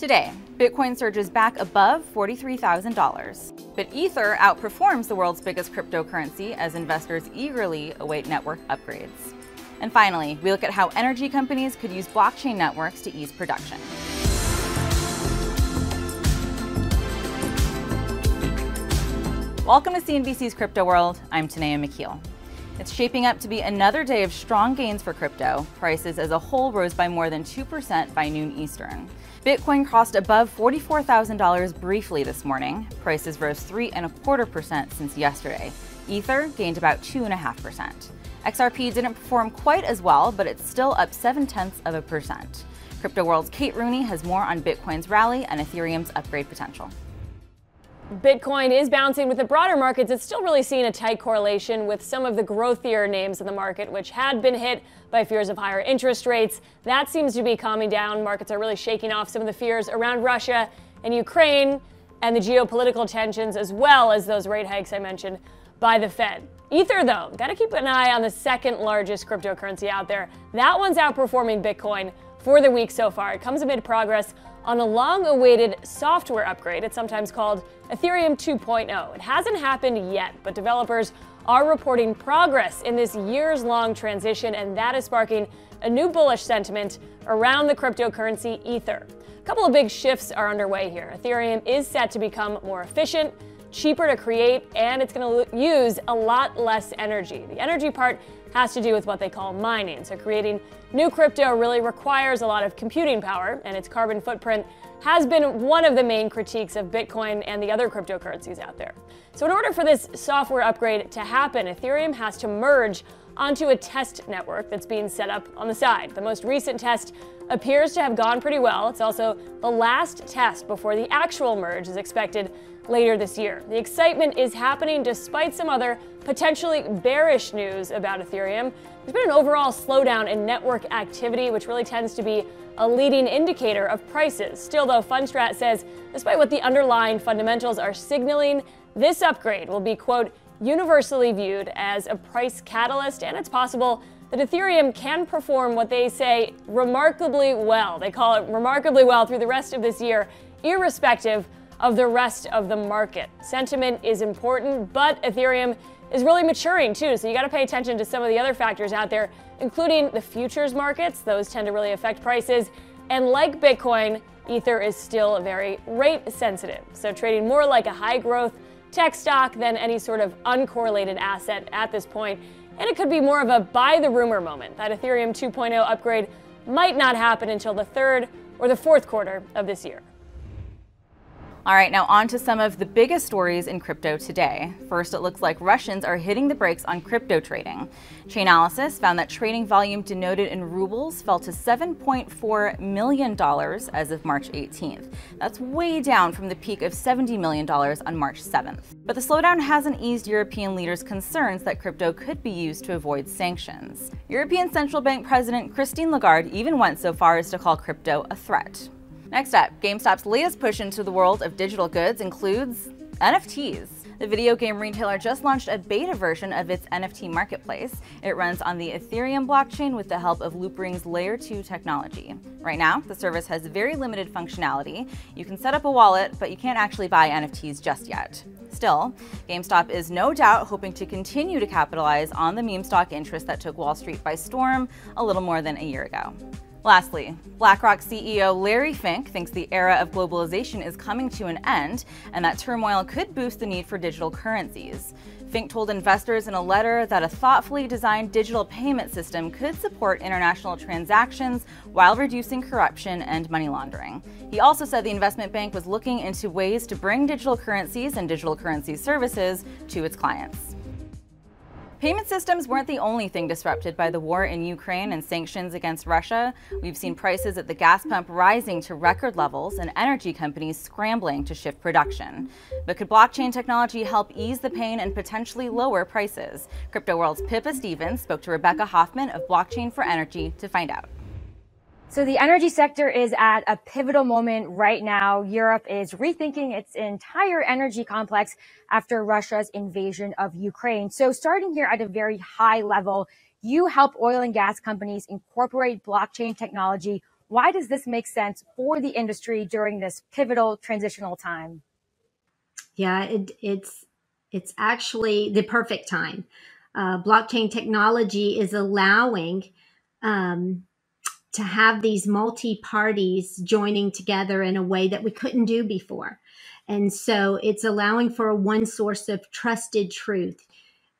Today, Bitcoin surges back above $43,000. But Ether outperforms the world's biggest cryptocurrency as investors eagerly await network upgrades. And finally, we look at how energy companies could use blockchain networks to ease production. Welcome to CNBC's Crypto World. I'm Tanea McKeel. It's shaping up to be another day of strong gains for crypto. Prices as a whole rose by more than 2% by noon Eastern. Bitcoin crossed above $44,000 briefly this morning. Prices rose 3.25% since yesterday. Ether gained about 2.5%. XRP didn't perform quite as well, but it's still up 0.7%. Crypto World's Kate Rooney has more on Bitcoin's rally and Ethereum's upgrade potential. Bitcoin is bouncing with the broader markets. It's still really seeing a tight correlation with some of the growthier names in the market, which had been hit by fears of higher interest rates. That seems to be calming down. Markets are really shaking off some of the fears around Russia and Ukraine and the geopolitical tensions, as well as those rate hikes I mentioned by the Fed. Ether, though, got to keep an eye on the second largest cryptocurrency out there. That one's outperforming Bitcoin for the week so far. It comes amid progress on a long-awaited software upgrade. It's sometimes called Ethereum 2.0. It hasn't happened yet, but developers are reporting progress in this years-long transition, and that is sparking a new bullish sentiment around the cryptocurrency Ether. A couple of big shifts are underway here. Ethereum is set to become more efficient, cheaper to create, and it's going to use a lot less energy. The energy part has to do with what they call mining. So creating new crypto really requires a lot of computing power, and its carbon footprint has been one of the main critiques of Bitcoin and the other cryptocurrencies out there. So in order for this software upgrade to happen, Ethereum has to merge onto a test network that's being set up on the side. The most recent test appears to have gone pretty well. It's also the last test before the actual merge is expected later this year. The excitement is happening despite some other potentially bearish news about Ethereum. There's been an overall slowdown in network activity, which really tends to be a leading indicator of prices. Still, though, Fundstrat says, despite what the underlying fundamentals are signaling, this upgrade will be, quote, universally viewed as a price catalyst, and it's possible that Ethereum can perform what they say remarkably well. They call it remarkably well through the rest of this year, irrespective of the rest of the market. Sentiment is important, but Ethereum is really maturing too, so you got to pay attention to some of the other factors out there, including the futures markets. Those tend to really affect prices. And like Bitcoin, Ether is still very rate sensitive, so trading more like a high growth tech stock than any sort of uncorrelated asset at this point. And it could be more of a buy the rumor moment. That Ethereum 2.0 upgrade might not happen until the third or the fourth quarter of this year. All right, now on to some of the biggest stories in crypto today. First, it looks like Russians are hitting the brakes on crypto trading. Chainalysis found that trading volume denoted in rubles fell to $7.4 million as of March 18th. That's way down from the peak of $70 million on March 7th. But the slowdown hasn't eased European leaders' concerns that crypto could be used to avoid sanctions. European Central Bank President Christine Lagarde even went so far as to call crypto a threat. Next up, GameStop's latest push into the world of digital goods includes NFTs. The video game retailer just launched a beta version of its NFT marketplace. It runs on the Ethereum blockchain with the help of Loopring's Layer 2 technology. Right now, the service has very limited functionality. You can set up a wallet, but you can't actually buy NFTs just yet. Still, GameStop is no doubt hoping to continue to capitalize on the meme stock interest that took Wall Street by storm a little more than a year ago. Lastly, BlackRock CEO Larry Fink thinks the era of globalization is coming to an end and that turmoil could boost the need for digital currencies. Fink told investors in a letter that a thoughtfully designed digital payment system could support international transactions while reducing corruption and money laundering. He also said the investment bank was looking into ways to bring digital currencies and digital currency services to its clients. Payment systems weren't the only thing disrupted by the war in Ukraine and sanctions against Russia. We've seen prices at the gas pump rising to record levels and energy companies scrambling to shift production. But could blockchain technology help ease the pain and potentially lower prices? Crypto World's Pippa Stevens spoke to Rebecca Hofmann of Blockchain for Energy to find out. So the energy sector is at a pivotal moment right now. Europe is rethinking its entire energy complex after Russia's invasion of Ukraine. So starting here at a very high level, you help oil and gas companies incorporate blockchain technology Why does this make sense for the industry during this pivotal transitional time? Yeah, it's actually the perfect time. Blockchain technology is allowing to have these multi-parties joining together in a way that we couldn't do before. And so it's allowing for one source of trusted truth.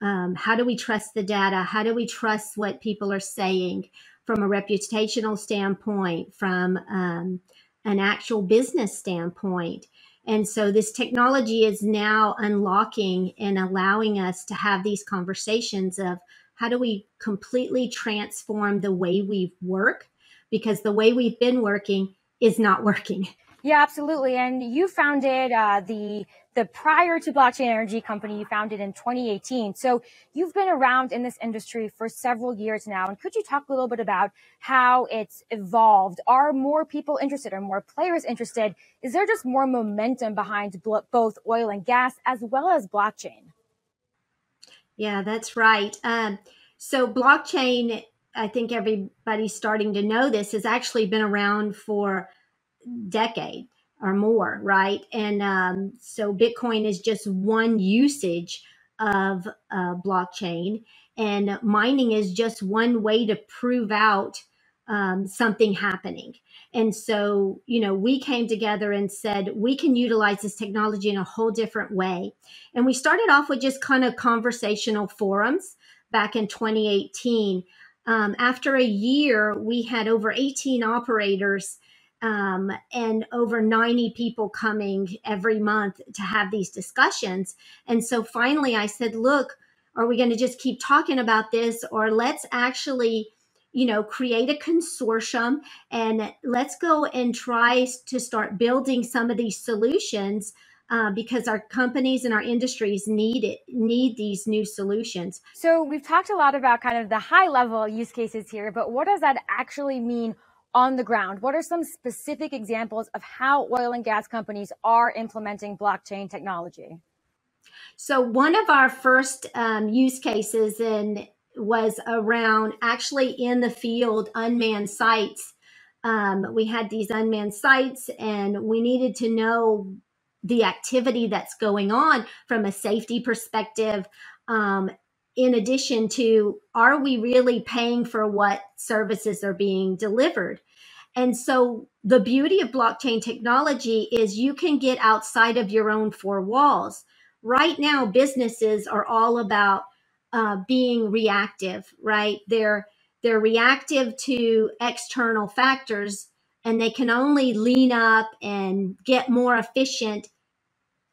How do we trust the data? How do we trust what people are saying from a reputational standpoint, from an actual business standpoint? And so this technology is now unlocking and allowing us to have these conversations of how do we completely transform the way we work, because the way we've been working is not working. Yeah, absolutely. And you founded the prior to blockchain energy company you founded in 2018. So you've been around in this industry for several years now. And could you talk a little bit about how it's evolved? Are more people interested? Are more players interested? Is there just more momentum behind both oil and gas as well as blockchain? Yeah, that's right. So blockchain, I think everybody's starting to know this, has actually been around for decade or more, right? And so Bitcoin is just one usage of blockchain, and mining is just one way to prove out something happening. And so, we came together and said, we can utilize this technology in a whole different way. And we started off with just kind of conversational forums back in 2018. After a year, we had over 18 operators and over 90 people coming every month to have these discussions. And so finally I said, look, are we going to just keep talking about this, or let's actually, create a consortium and let's go and try to start building some of these solutions because our companies and our industries need these new solutions. So we've talked a lot about kind of the high level use cases here, but what does that actually mean on the ground? What are some specific examples of how oil and gas companies are implementing blockchain technology? So one of our first use cases was around actually in the field, unmanned sites. We had these unmanned sites and we needed to know the activity that's going on from a safety perspective. In addition to, are we really paying for what services are being delivered? And so the beauty of blockchain technology is you can get outside of your own four walls. Right now, businesses are all about being reactive, right? They're reactive to external factors, and they can only lean up and get more efficient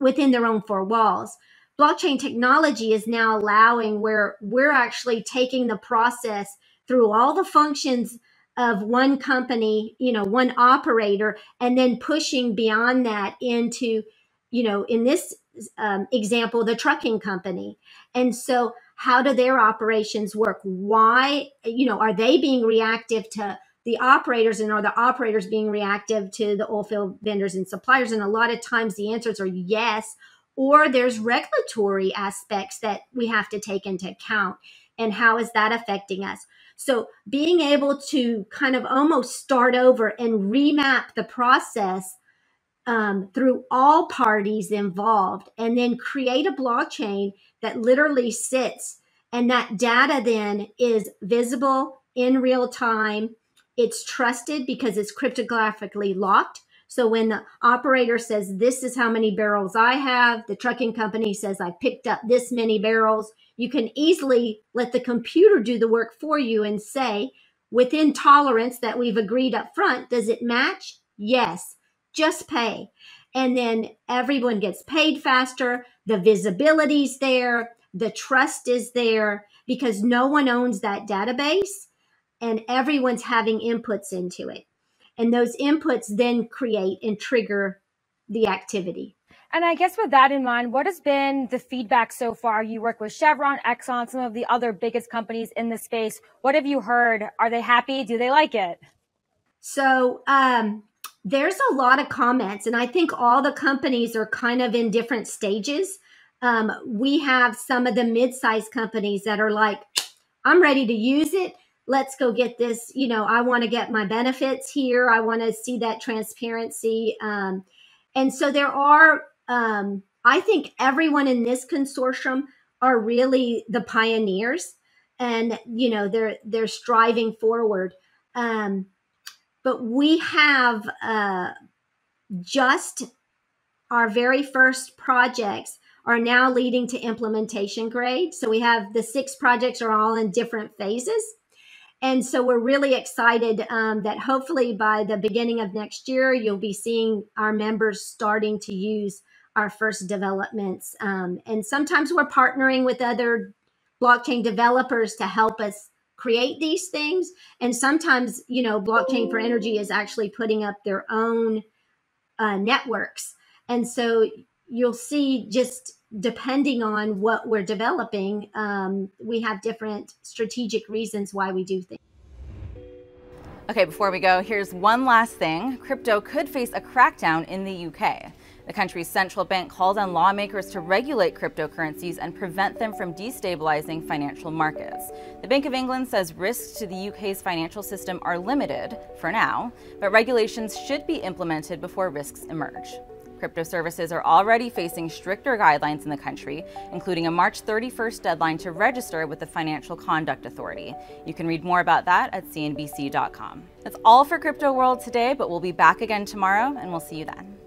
within their own four walls. Blockchain technology is now allowing where we're actually taking the process through all the functions of one company, one operator, and then pushing beyond that into, in this example, the trucking company. And so how do their operations work? Why, are they being reactive to the operators, and are the operators being reactive to the oil field vendors and suppliers? And a lot of times the answers are yes, or there's regulatory aspects that we have to take into account. And how is that affecting us? So being able to kind of almost start over and remap the process through all parties involved, and then create a blockchain that literally sits, and that data then is visible in real time. It's trusted because it's cryptographically locked. So when the operator says, this is how many barrels I have, the trucking company says, I picked up this many barrels, you can easily let the computer do the work for you and say, within tolerance that we've agreed up front, does it match? Yes, just pay. And then everyone gets paid faster. The visibility's there. The trust is there because no one owns that database, and everyone's having inputs into it. And those inputs then create and trigger the activity. And I guess with that in mind, what has been the feedback so far? You work with Chevron, Exxon, some of the other biggest companies in the space. What have you heard? Are they happy? Do they like it? So there's a lot of comments, and I think all the companies are kind of in different stages. We have some of the mid-sized companies that are like, I'm ready to use it. let's go get this. I want to get my benefits here. I want to see that transparency. And so there are, I think everyone in this consortium are really the pioneers, and, they're striving forward. But we have just our very first projects are now leading to implementation grade. So we have the 6 projects are all in different phases. And so we're really excited that hopefully by the beginning of next year, you'll be seeing our members starting to use our first developments. And sometimes we're partnering with other blockchain developers to help us create these things. And sometimes, Blockchain for Energy is actually putting up their own networks. And so you'll see, just depending on what we're developing, we have different strategic reasons why we do things. Okay, before we go, here's one last thing. Crypto could face a crackdown in the UK. The country's central bank called on lawmakers to regulate cryptocurrencies and prevent them from destabilizing financial markets. The Bank of England says risks to the UK's financial system are limited for now, but regulations should be implemented before risks emerge. Crypto services are already facing stricter guidelines in the country, including a March 31st deadline to register with the Financial Conduct Authority. You can read more about that at CNBC.com. That's all for Crypto World today, but we'll be back again tomorrow, and we'll see you then.